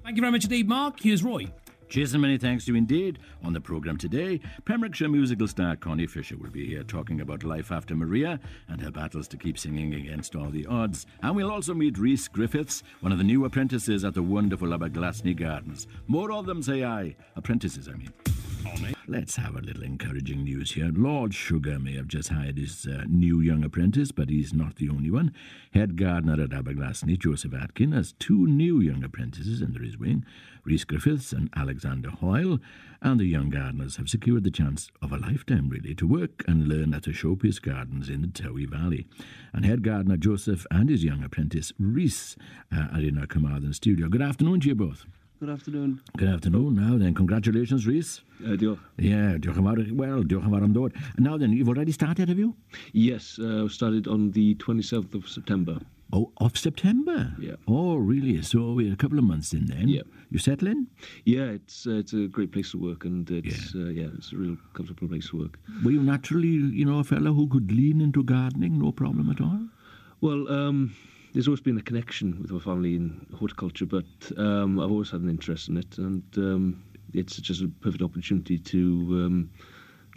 Thank you very much indeed, Mark. Here's Roy. Jason, many thanks to you indeed. On the programme today, Pembrokeshire musical star Connie Fisher will be here talking about life after Maria and her battles to keep singing against all the odds. And we'll also meet Rhys Griffiths, one of the new apprentices at the wonderful Aberglasney Gardens. More of them, say I. Apprentices, I mean. Let's have a little encouraging news here. Lord Sugar may have just hired his new young apprentice, but he's not the only one. Head gardener at Aberglasney, Joseph Atkin, has two new young apprentices under his wing, Rhys Griffiths and Alexander Hoyle, and the young gardeners have secured the chance of a lifetime, really, to work and learn at the showpiece gardens in the Towie Valley. And head gardener Joseph and his young apprentice Rhys are in our Carmarthen studio. Good afternoon to you both. Good afternoon. Good afternoon. Now then, congratulations, Rhys. Diolch. Yeah, diolch yn fawr. Well, diolch yn fawr am dod. Now then, you've already started, have you? Yes, started on the 27th of September. Oh, of September? Yeah. Oh, really? So we're a couple of months in then? Yeah. You settling? Yeah, it's a great place to work, and it's it's a real comfortable place to work. Were you naturally, a fellow who could lean into gardening, no problem at all? Well, there's always been a connection with my family in horticulture, but I've always had an interest in it, and it's just a perfect opportunity to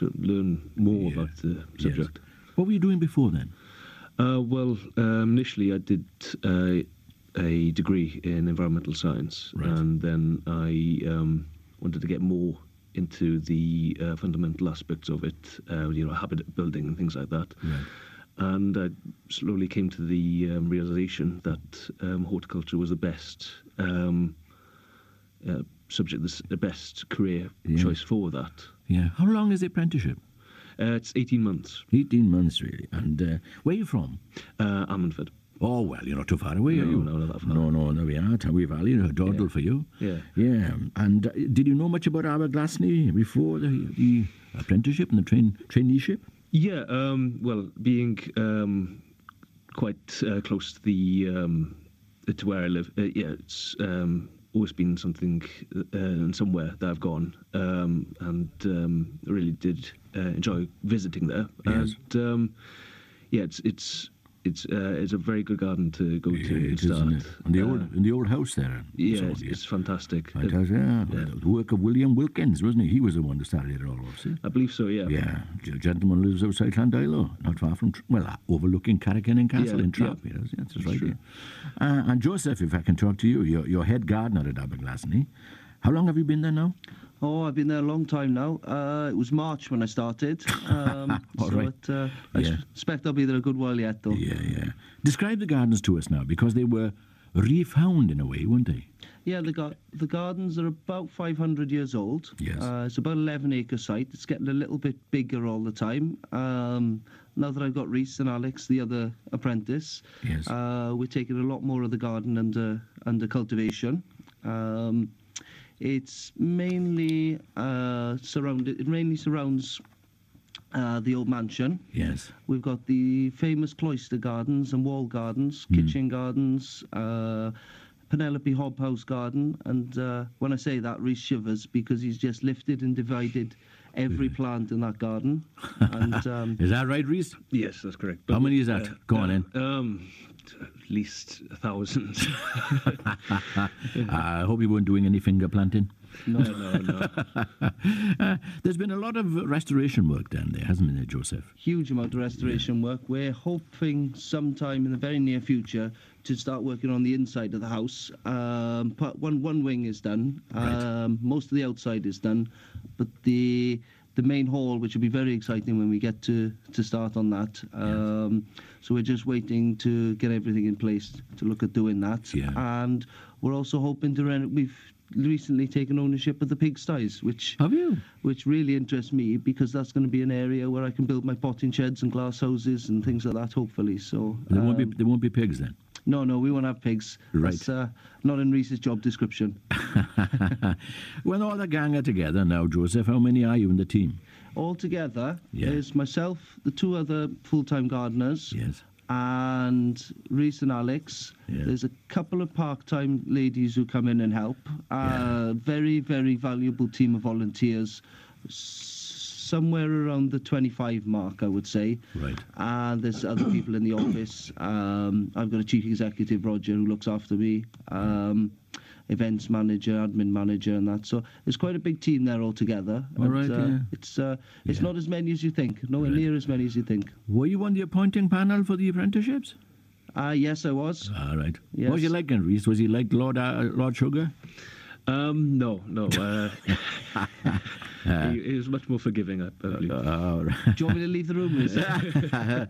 learn more about the subject. Yes. What were you doing before then? Initially I did a degree in environmental science, right. And then I wanted to get more into the fundamental aspects of it, habitat building and things like that. Right. And I slowly came to the realization that horticulture was the best subject, the best career choice for that. Yeah. How long is the apprenticeship? It's 18 months. 18 months, really. And where are you from? Ammanford. Oh, well, you're not too far away, are you? No, not that far. No, we are. Towie Valley, Dordal for you. Yeah. Yeah. And did you know much about Aberglasney before the apprenticeship and the traineeship? Yeah, being quite close to to where I live, it's always been something and somewhere that I've gone, and really did enjoy visiting there. Yes. And it's a very good garden to go to and start. Isn't it? In the old house there. Yeah, it's fantastic. Fantastic, yeah. The work of William Wilkins, wasn't he? He was the one that started it all off, see? I believe so, yeah. Yeah, the gentleman lives outside Llandilo, not far from, overlooking Carrickenden Castle in Trap. Yeah. Yes, that's right. Yeah. And Joseph, if I can talk to you, you're head gardener at Aberglasney. How long have you been there now? Oh, I've been there a long time now. It was March when I started. Right. I expect I'll be there a good while yet, though. Yeah. Describe the gardens to us now, because they were refound in a way, weren't they? Yeah, the gardens are about 500 years old. Yes. It's about 11-acre site. It's getting a little bit bigger all the time. Now that I've got Rhys and Alex, the other apprentice, yes. We're taking a lot more of the garden under cultivation. It's mainly surrounds the old mansion. Yes. We've got the famous cloister gardens and wall gardens, kitchen gardens, Penelope Hobhouse garden, and when I say that, Rhys shivers because he's just lifted and divided every plant in that garden. And is that right, Rhys? Yes, that's correct. How many is that? Go on in. At least 1,000. I hope you weren't doing any finger planting. No. There's been a lot of restoration work down there, hasn't there, Joseph? Huge amount of restoration work. We're hoping sometime in the very near future to start working on the inside of the house. One wing is done. Right. Most of the outside is done, but the main hall, which will be very exciting when we get to start on that. So we're just waiting to get everything in place to look at doing that. Yeah. And we're also hoping to we've recently taken ownership of the pigsties, which have you? Which really interests me because that's going to be an area where I can build my potting sheds and glass houses and things like that. Hopefully, so There won't be pigs then. No, we won't have pigs. Right. That's not in Rhys's job description. When all the gang are together now, Joseph, how many are you in the team? All together, Yeah. there's myself, the two other full-time gardeners, Yes. and Rhys and Alex. Yeah. There's a couple of part-time ladies who come in and help. Very, very valuable team of volunteers. Somewhere around the 25 mark, I would say. Right. And there's other people in the office. I've got a chief executive, Roger, who looks after me. events manager, admin manager, and that. So there's quite a big team there altogether. All right, yeah. It's not as many as you think, nowhere near as many as you think. Were you on the appointing panel for the apprenticeships? Yes, I was. All right. Yes. What was you like, Rhys? Was he like Lord Sugar? No. He was much more forgiving, I believe. All right. Do you want me to leave the room, Rhys?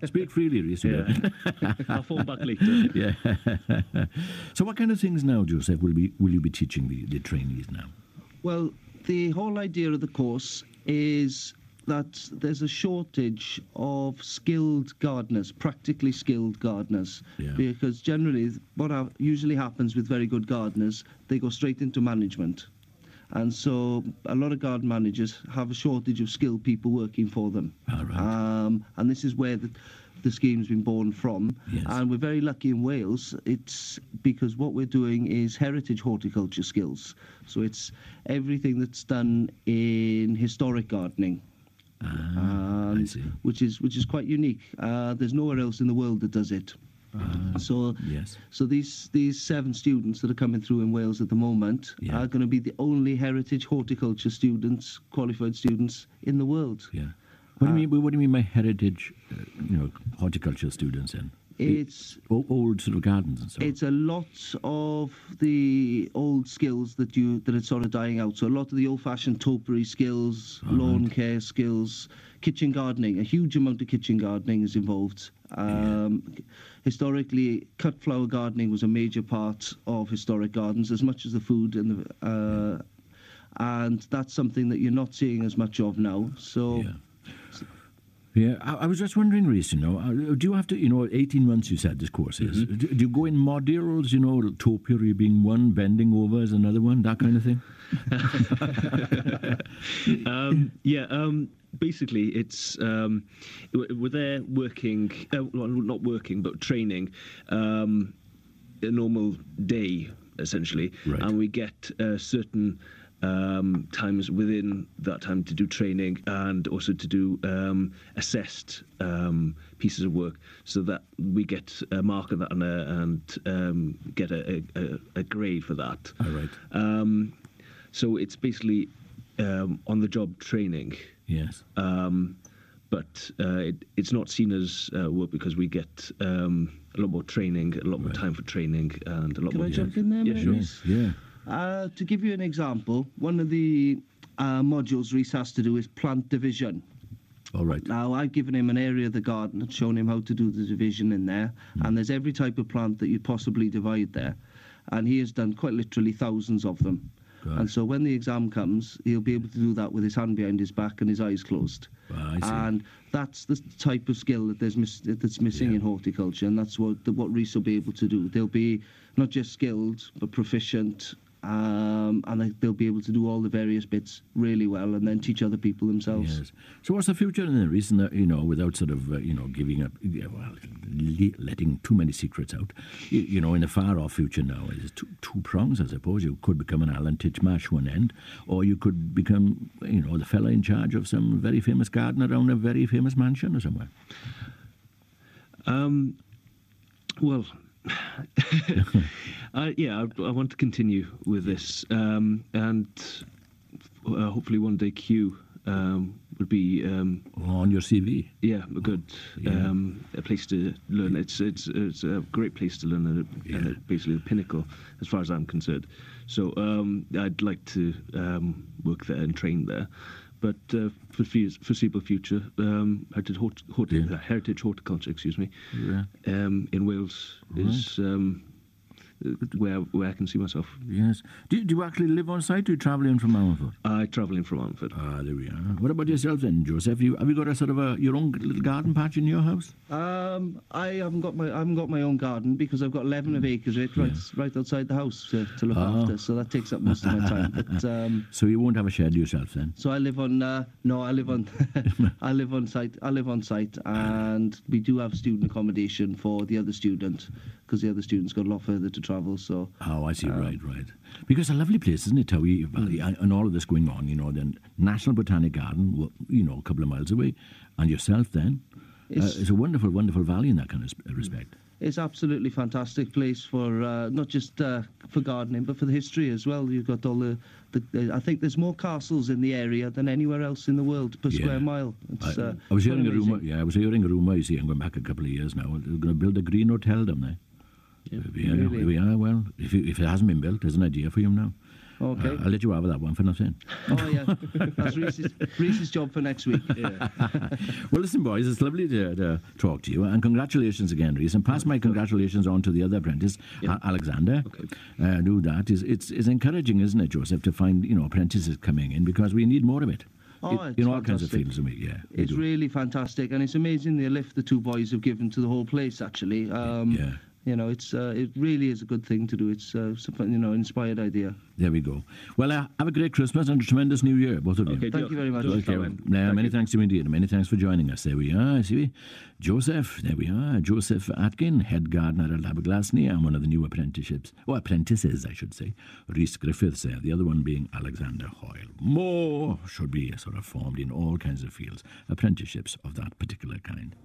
Speak freely, Rhys. Yeah. I'll phone back later. Yeah. So what kind of things now, Joseph, will you be teaching the trainees now? Well, the whole idea of the course is that there's a shortage of skilled gardeners, practically skilled gardeners, because generally what usually happens with very good gardeners, they go straight into management. And so a lot of garden managers have a shortage of skilled people working for them. All right. And this is where the scheme's been born from. Yes. And we're very lucky in Wales. It's because what we're doing is heritage horticulture skills. So it's everything that's done in historic gardening. I see. Which is quite unique. There's nowhere else in the world that does it. So these 7 students that are coming through in Wales at the moment are going to be the only heritage horticulture students, qualified students in the world. Yeah. What do you mean by heritage, horticulture students? Then it's old sort of gardens and stuff. It's a lot of the old skills that are sort of dying out. So a lot of the old-fashioned topiary skills, lawn care skills, kitchen gardening. A huge amount of kitchen gardening is involved. Historically, cut flower gardening was a major part of historic gardens, as much as the food and that's something that you're not seeing as much of now. So. Yeah, I was just wondering, Rhys, do you have to, 18 months you said this course is, do you go in modules, topiary being one, bending over is another one, that kind of thing? Basically, it's, we're there working, not working, but training a normal day, essentially, and we get certain times within that time to do training and also to do assessed pieces of work, so that we get a mark of that and get a grade for that. All right. So it's basically on-the-job training. Yes. But it's not seen as work because we get a lot more training, a lot more time for training, and a lot more. Can I jump in there? Yeah, sure. Yeah. To give you an example, one of the modules Rhys has to do is plant division. All right. Now, I've given him an area of the garden and shown him how to do the division in there, and there's every type of plant that you'd possibly divide there, and he has done quite literally thousands of them. Right. And so when the exam comes, he'll be able to do that with his hand behind his back and his eyes closed. I see. And that's the type of skill that that's missing in horticulture, and that's what Rhys will be able to do. They'll be not just skilled, but proficient, and they'll be able to do all the various bits really well, and then teach other people themselves. Yes. So what's the future? And the reason that, without sort of, giving up, letting too many secrets out, in the far off future now, is two prongs, I suppose. You could become an Alan Titchmarsh one end, or you could become, the fella in charge of some very famous garden around a very famous mansion or somewhere. Well, I want to continue with this, and hopefully one day Q would be on your CV. Yeah, a good a place to learn. It's a great place to learn, and basically the pinnacle as far as I'm concerned. So I'd like to work there and train there. But for foreseeable future, heritage horticulture, in Wales is where I can see myself. Yes. Do you actually live on site, or do you travel in from Ammanford? I travel in from Ammanford. Ah, there we are. What about yourself then, Joseph? Have you got a sort of your own little garden patch in your house? I haven't got my own garden because I've got 11 acres of it right outside the house to look after. So that takes up most of my time. But, so you won't have a shed yourself then? So I live on I live on site, and we do have student accommodation for the other student, because the other student's got a lot further to travel. So I see. Right. Because a lovely place, isn't it, Towie Valley, and all of this going on, the National Botanic Garden, a couple of miles away, and yourself then. It's a wonderful, wonderful valley in that kind of respect. It's absolutely fantastic place for not just for gardening, but for the history as well. You've got all the I think there's more castles in the area than anywhere else in the world per square mile. It's, I was hearing a rumour. Yeah, I was hearing a rumour. You see, I'm going back a couple of years now. They're going to build a green hotel down there. Yeah, really? Here we are. Well, if it hasn't been built, there's an idea for you now. Okay. I'll let you have that one for nothing. Oh, yeah. That's Rhys's job for next week. Yeah. Well, listen, boys, it's lovely to talk to you. And congratulations again, Rhys. And pass my congratulations on to the other apprentice, Alexander. Okay. Do that. It's encouraging, isn't it, Joseph, to find, apprentices coming in, because we need more of it. Oh, In all kinds of fields. It's really fantastic. And it's amazing the lift the two boys have given to the whole place, actually. It really is a good thing to do. It's inspired idea. There we go. Well, have a great Christmas and a tremendous New Year, both of you. Okay, Thank you very much. Many thanks to you indeed. Many thanks for joining us. There we are. See, Joseph. There we are. Joseph Atkin, head gardener at Aberglasney, and one of the new apprentices, I should say. Rhys Griffiths there. The other one being Alexander Hoyle. More should be sort of formed in all kinds of fields, apprenticeships of that particular kind.